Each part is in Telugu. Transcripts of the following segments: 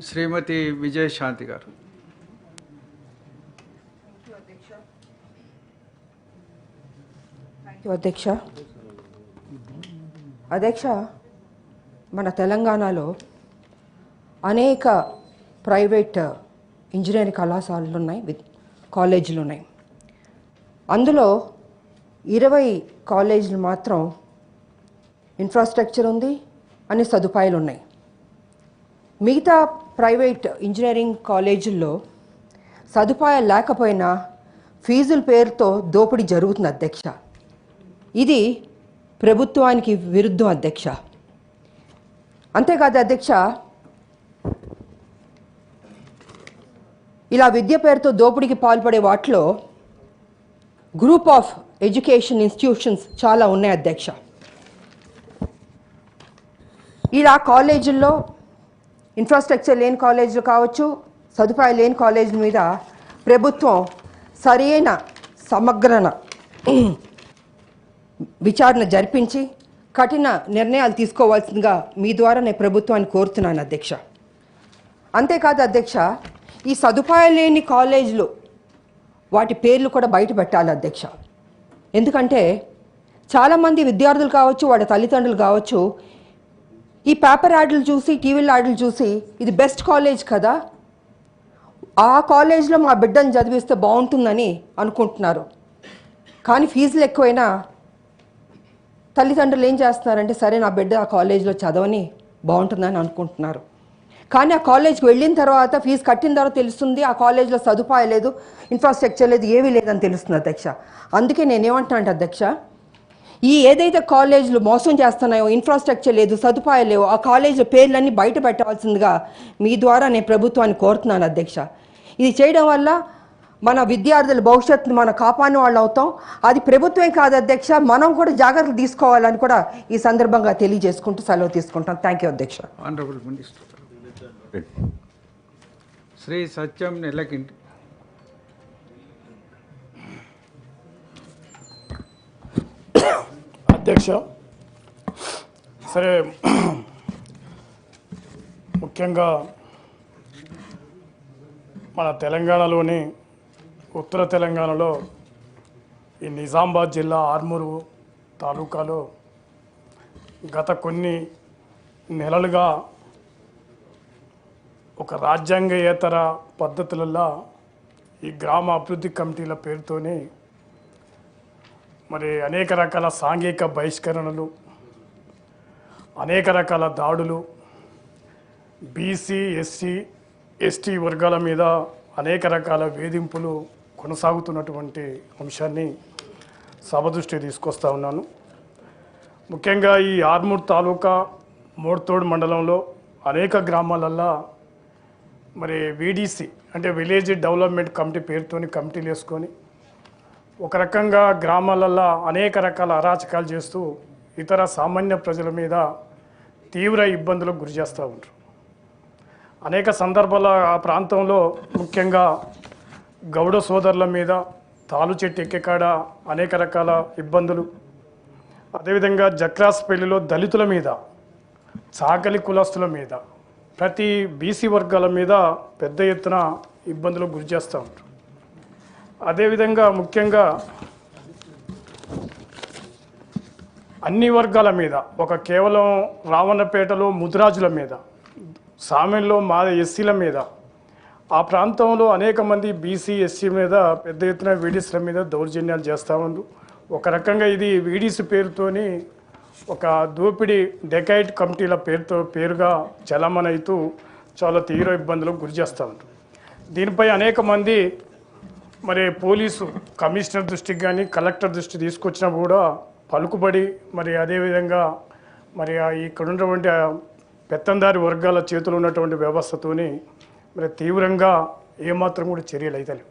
శ్రీమతి విజయశాంతి గారు. అధ్యక్ష, మన తెలంగాణలో అనేక ప్రైవేట్ ఇంజనీరింగ్ కళాశాలలు ఉన్నాయి, కాలేజీలు ఉన్నాయి. అందులో 20 కాలేజీలు మాత్రం ఇన్ఫ్రాస్ట్రక్చర్ ఉంది, అన్ని సదుపాయాలు ఉన్నాయి. మిగతా ప్రైవేట్ ఇంజనీరింగ్ కాలేజీల్లో సదుపాయాలు లేకపోయినా ఫీజుల పేరుతో దోపిడీ జరుగుతుంది అధ్యక్ష. ఇది ప్రభుత్వానికి విరుద్ధం అధ్యక్ష. అంతేకాదు అధ్యక్ష, ఇలా విద్య పేరుతో దోపిడీకి పాల్పడే వాటిలో గ్రూప్ ఆఫ్ ఎడ్యుకేషన్ ఇన్స్టిట్యూషన్స్ చాలా ఉన్నాయి అధ్యక్ష. ఇలా కాలేజీల్లో ఇన్ఫ్రాస్ట్రక్చర్ లేని కాలేజీలు కావచ్చు, సదుపాయాలు లేని కాలేజీల మీద ప్రభుత్వం సరైన సమగ్రన విచారణ జరిపించి కఠిన నిర్ణయాలు తీసుకోవాల్సిందిగా మీ ద్వారా నేను ప్రభుత్వాన్ని కోరుతున్నాను అధ్యక్ష. అంతేకాదు అధ్యక్ష, ఈ సదుపాయాలు లేని కాలేజీలు వాటి పేర్లు కూడా బయట పెట్టాలి అధ్యక్ష. ఎందుకంటే చాలామంది విద్యార్థులు కావచ్చు, వాళ్ళ తల్లిదండ్రులు కావచ్చు, ఈ పేపర్ యాడ్లు చూసి, టీవీల యాడ్లు చూసి ఇది బెస్ట్ కాలేజ్ కదా, ఆ కాలేజ్లో మా బిడ్డను చదివిస్తే బాగుంటుందని అనుకుంటున్నారు. కానీ ఫీజులు ఎక్కువైనా తల్లిదండ్రులు ఏం చేస్తున్నారంటే, సరే నా బిడ్డ ఆ కాలేజ్లో చదవని బాగుంటుందని అనుకుంటున్నారు. కానీ ఆ కాలేజ్కి వెళ్ళిన తర్వాత, ఫీజు కట్టిన తర్వాత తెలుస్తుంది ఆ కాలేజ్లో సదుపాయం లేదు, ఇన్ఫ్రాస్ట్రక్చర్ లేదు, ఏమీ లేదని తెలుస్తుంది అధ్యక్ష. అందుకే నేనేమంటున్నాను అధ్యక్ష, ఈ ఏదైతే కాలేజీలు మోసం చేస్తున్నాయో, ఇన్ఫ్రాస్ట్రక్చర్ లేదు, సదుపాయాలు లేవు, ఆ కాలేజీల పేర్లన్నీ బయట పెట్టాల్సిందిగా మీ ద్వారా నేను ప్రభుత్వాన్ని కోరుతున్నాను అధ్యక్ష. ఇది చేయడం వల్ల మన విద్యార్థుల భవిష్యత్తును మనం కాపాడిన వాళ్ళు అవుతాం. అది ప్రభుత్వం కాదు అధ్యక్ష, మనం కూడా జాగ్రత్తలు తీసుకోవాలని కూడా ఈ సందర్భంగా తెలియజేసుకుంటూ సెలవు తీసుకుంటాం. థ్యాంక్ యూ అధ్యక్ష. ఆనరబుల్ మినిస్టర్ శ్రీ సత్యం నెల్లకింటి. అధ్యక్ష, సరే, ముఖ్యంగా మన తెలంగాణలోని ఉత్తర తెలంగాణలో ఈ నిజామాబాద్ జిల్లా ఆర్మూరు తాలూకాలో గత కొన్ని నెలలుగా ఒక రాజ్యాంగేతర పద్ధతులలో ఈ గ్రామ అభివృద్ధి కమిటీల పేరుతోని మరి అనేక రకాల సాంఘిక బహిష్కరణలు, అనేక రకాల దాడులు, బీసీ, ఎస్సీ, ఎస్టీ వర్గాల మీద అనేక రకాల వేధింపులు కొనసాగుతున్నటువంటి అంశాన్ని సభ దృష్టికి తీసుకొస్తా ఉన్నాను. ముఖ్యంగా ఈ ఆర్మూర్ తాలూకా మోర్తోడ్ మండలంలో అనేక గ్రామాలల్లో మరి వీడీసీ అంటే విలేజ్ డెవలప్మెంట్ కమిటీ పేరుతోని కమిటీలు వేసుకొని ఒక రకంగా గ్రామాలల్లో అనేక రకాల అరాచకాలు చేస్తూ ఇతర సామాన్య ప్రజల మీద తీవ్ర ఇబ్బందులకు గురి చేస్తూ ఉంటారు. అనేక సందర్భాల ఆ ప్రాంతంలో ముఖ్యంగా గౌడ సోదరుల మీద తాలు చెట్టు ఎక్కేకాడ అనేక రకాల ఇబ్బందులు, అదేవిధంగా జక్రాస్పల్లిలో దళితుల మీద, చాకలి కులస్తుల మీద, ప్రతి బీసీ వర్గాల మీద పెద్ద ఎత్తున ఇబ్బందులకు గురి చేస్తూ ఉంటారు. అదేవిధంగా ముఖ్యంగా అన్ని వర్గాల మీద, ఒక కేవలం రావణపేటలో ముదిరాజుల మీద, సామెల్లో మా ఎస్సీల మీద, ఆ ప్రాంతంలో అనేక మంది బీసీ, ఎస్సీ మీద పెద్ద ఎత్తున వీడీసీల మీద దౌర్జన్యాలు చేస్తూ ఉన్నారు. ఒక రకంగా ఇది వీడీసీ పేరుతోని ఒక దోపిడీ డెకైట్ కమిటీల పేరుగా చలామణవుతూ చాలా తీవ్ర ఇబ్బందులకు గురి చేస్తూ ఉంటారు. దీనిపై అనేక మంది మరి పోలీసు కమిషనర్ దృష్టికి కానీ కలెక్టర్ దృష్టి తీసుకొచ్చినా కూడా పలుకుబడి, మరి అదేవిధంగా మరి ఇక్కడ ఉన్నటువంటి పెత్తందారి వర్గాల చేతులు ఉన్నటువంటి వ్యవస్థతోని మరి తీవ్రంగా ఏమాత్రం కూడా చర్యలు అయితే లేవు.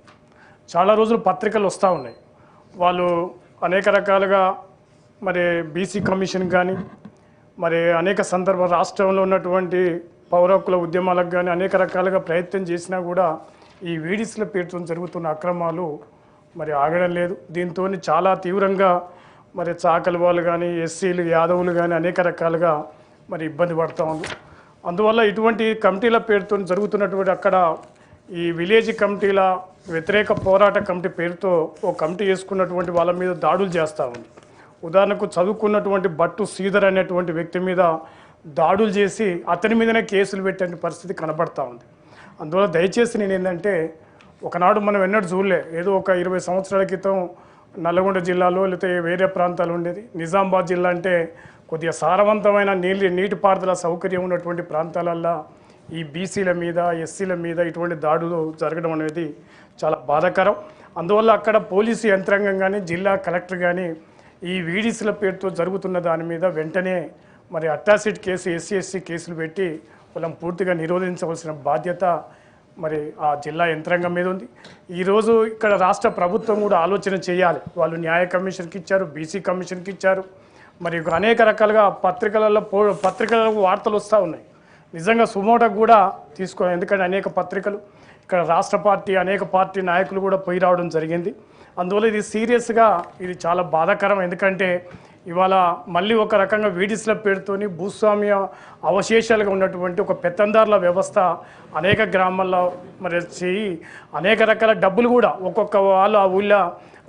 చాలా రోజులు పత్రికలు వస్తూ ఉన్నాయి, వాళ్ళు అనేక రకాలుగా మరి బీసీ కమిషన్ కానీ, మరి అనేక సందర్భ రాష్ట్రంలో ఉన్నటువంటి పౌర హక్కుల ఉద్యమాలకు కానీ అనేక రకాలుగా ప్రయత్నం చేసినా కూడా ఈ వీడీసీల పేరుతో జరుగుతున్న అక్రమాలు మరి ఆగడం లేదు. దీంతో చాలా తీవ్రంగా మరి చాకలి వాళ్ళు కానీ, ఎస్సీలు, యాదవులు కానీ అనేక రకాలుగా మరి ఇబ్బంది పడుతూ ఉన్నారు. అందువల్ల ఇటువంటి కమిటీల పేరుతో జరుగుతున్నటువంటి అక్కడ ఈ విలేజ్ కమిటీల వ్యతిరేక పోరాట కమిటీ పేరుతో ఓ కమిటీ వేసుకున్నటువంటి వాళ్ళ మీద దాడులు చేస్తూ ఉంది. ఉదాహరణకు చదువుకున్నటువంటి భట్టు శ్రీధర్ అనేటువంటి వ్యక్తి మీద దాడులు చేసి అతని మీదనే కేసులు పెట్టే పరిస్థితి కనబడతా ఉంది. అందువల్ల దయచేసి నేను ఏంటంటే ఒకనాడు మనం ఎన్నడూ చూడలే, ఏదో ఒక 20 సంవత్సరాల క్రితం నల్గొండ జిల్లాలో లేకపోతే వేరే ప్రాంతాలు ఉండేది. నిజామాబాద్ జిల్లా అంటే కొద్దిగా సారవంతమైన నీటిపారుదల సౌకర్యం ఉన్నటువంటి ప్రాంతాలల్లో ఈ బీసీల మీద ఎస్సీల మీద ఇటువంటి దాడులు జరగడం అనేది చాలా బాధాకరం. అందువల్ల అక్కడ పోలీసు యంత్రాంగం కానీ జిల్లా కలెక్టర్ కానీ ఈ వీడీసీల పేరుతో జరుగుతున్న దాని మీద వెంటనే మరి అట్రాసిటీ కేసు ఎస్సీ కేసులు పెట్టి వాళ్ళని పూర్తిగా నిరోధించవలసిన బాధ్యత మరి ఆ జిల్లా యంత్రాంగం మీద ఉంది. ఈరోజు ఇక్కడ రాష్ట్ర ప్రభుత్వం కూడా ఆలోచన చేయాలి. వాళ్ళు న్యాయ కమిషన్కి ఇచ్చారు, బీసీ కమిషన్కి ఇచ్చారు, మరి అనేక రకాలుగా పత్రికలలో వార్తలు వస్తూ ఉన్నాయి. నిజంగా సుమోటకు కూడా తీసుకోవాలి, ఎందుకంటే అనేక పత్రికలు ఇక్కడ రాష్ట్ర పార్టీ అనేక పార్టీ నాయకులు కూడా పోయి రావడం జరిగింది. అందువల్ల ఇది సీరియస్గా ఇది చాలా బాధాకరం. ఎందుకంటే ఇవాళ మళ్ళీ ఒక రకంగా వీడిస్ల పేరుతోని భూస్వామ్య అవశేషాలుగా ఉన్నటువంటి ఒక పెత్తందారుల వ్యవస్థ అనేక గ్రామాల్లో మరి చేయి అనేక రకాల డబ్బులు కూడా ఒక్కొక్క వాళ్ళు ఆ ఊళ్ళో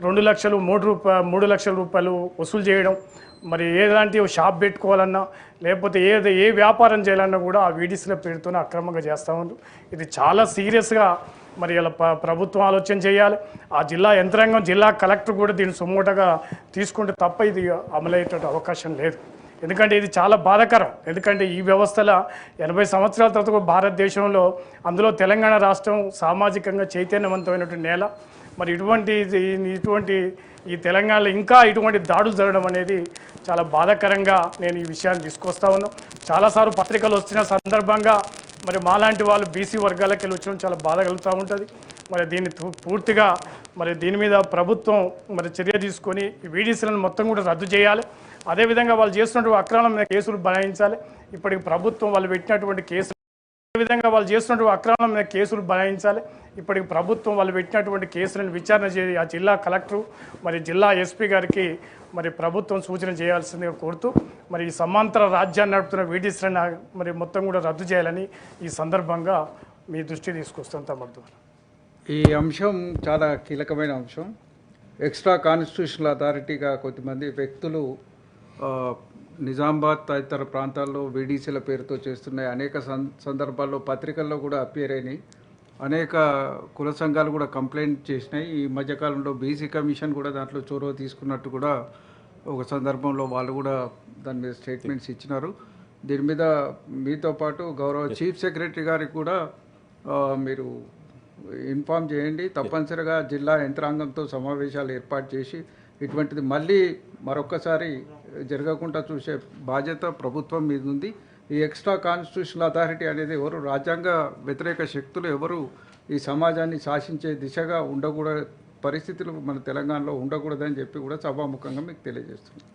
2 లక్షలు 3 లక్షల రూపాయలు వసూలు చేయడం, మరి ఏలాంటి షాప్ పెట్టుకోవాలన్నా లేకపోతే ఏ వ్యాపారం చేయాలన్నా కూడా ఆ వీడిస్ల పేరుతోనే అక్రమంగా చేస్తూ ఉన్నారు. ఇది చాలా సీరియస్గా మరి ఇలా ప్రభుత్వం ఆలోచన చేయాలి. ఆ జిల్లా యంత్రాంగం జిల్లా కలెక్టర్ కూడా దీన్ని సుమోటగా తీసుకుంటే తప్ప ఇది అమలయ్యేట అవకాశం లేదు. ఎందుకంటే ఇది చాలా బాధాకరం. ఎందుకంటే ఈ వ్యవస్థలో 80 సంవత్సరాల తర్వాత భారతదేశంలో అందులో తెలంగాణ రాష్ట్రం సామాజికంగా చైతన్యవంతమైనటువంటి నేల. మరి ఇటువంటి ఈ తెలంగాణలో ఇంకా ఇటువంటి దాడులు జరగడం అనేది చాలా బాధాకరంగా నేను ఈ విషయాన్ని తీసుకొస్తా ఉన్నాను. చాలాసార్లు పత్రికలు వచ్చిన సందర్భంగా మరి మాలాంటి వాళ్ళు బీసీ వర్గాలకు వెళ్ళి వచ్చడం చాలా బాధ కలుగుతూ ఉంటుంది. మరి దీన్ని పూర్తిగా మరి దీని మీద ప్రభుత్వం మరి చర్య తీసుకొని ఈ వీడీసీలను మొత్తం కూడా రద్దు చేయాలి. అదేవిధంగా వాళ్ళు చేస్తున్నటువంటి అక్రమం మీద కేసులు బనాయించాలి. ఇప్పటికి ప్రభుత్వం వాళ్ళు పెట్టినటువంటి కేసులు బనాయించాలి. ఇప్పటికి ప్రభుత్వం వాళ్ళు పెట్టినటువంటి కేసులను విచారణ చేసి ఆ జిల్లా కలెక్టర్ మరి జిల్లా ఎస్పీ గారికి మరి ప్రభుత్వం సూచన చేయాల్సిందిగా కోరుతూ మరి ఈ సమాంతర రాజ్యాన్ని నడుపుతున్న వీడీసీలను మరి మొత్తం కూడా రద్దు చేయాలని ఈ సందర్భంగా మీ దృష్టి తీసుకొస్తాం తమరు. ఈ అంశం చాలా కీలకమైన అంశం. ఎక్స్ట్రా కాన్స్టిట్యూషనల్ అథారిటీగా కొద్దిమంది వ్యక్తులు నిజామాబాద్ తదితర ప్రాంతాల్లో వీడీసీల పేరుతో చేస్తున్నాయి. అనేక సందర్భాల్లో పత్రికల్లో కూడా అపియర్ అయినాయి. అనేక కుల సంఘాలు కూడా కంప్లైంట్ చేసినాయి. ఈ మధ్యకాలంలో బీసీ కమిషన్ కూడా దాంట్లో చొరవ తీసుకున్నట్టు కూడా ఒక సందర్భంలో వాళ్ళు కూడా దాని మీద స్టేట్మెంట్స్ ఇచ్చినారు. దీని మీద మీతో పాటు గౌరవ చీఫ్ సెక్రటరీ గారికి కూడా మీరు ఇన్ఫామ్ చేయండి. తప్పనిసరిగా జిల్లా యంత్రాంగంతో సమావేశాలు ఏర్పాటు చేసి ఇటువంటిది మళ్ళీ మరొకసారి జరగకుండా చూసే బాధ్యత ప్రభుత్వం మీద ఉంది. ఈ ఎక్స్ట్రా కాన్స్టిట్యూషనల్ అథారిటీ అనేది ఎవరు రాజ్యాంగ వ్యతిరేక శక్తులు ఎవరు ఈ సమాజాన్ని శాసించే దిశగా ఉండకూడదు, పరిస్థితులు మన తెలంగాణలో ఉండకూడదని చెప్పి కూడా సభాముఖంగా మీకు తెలియజేస్తున్నాం.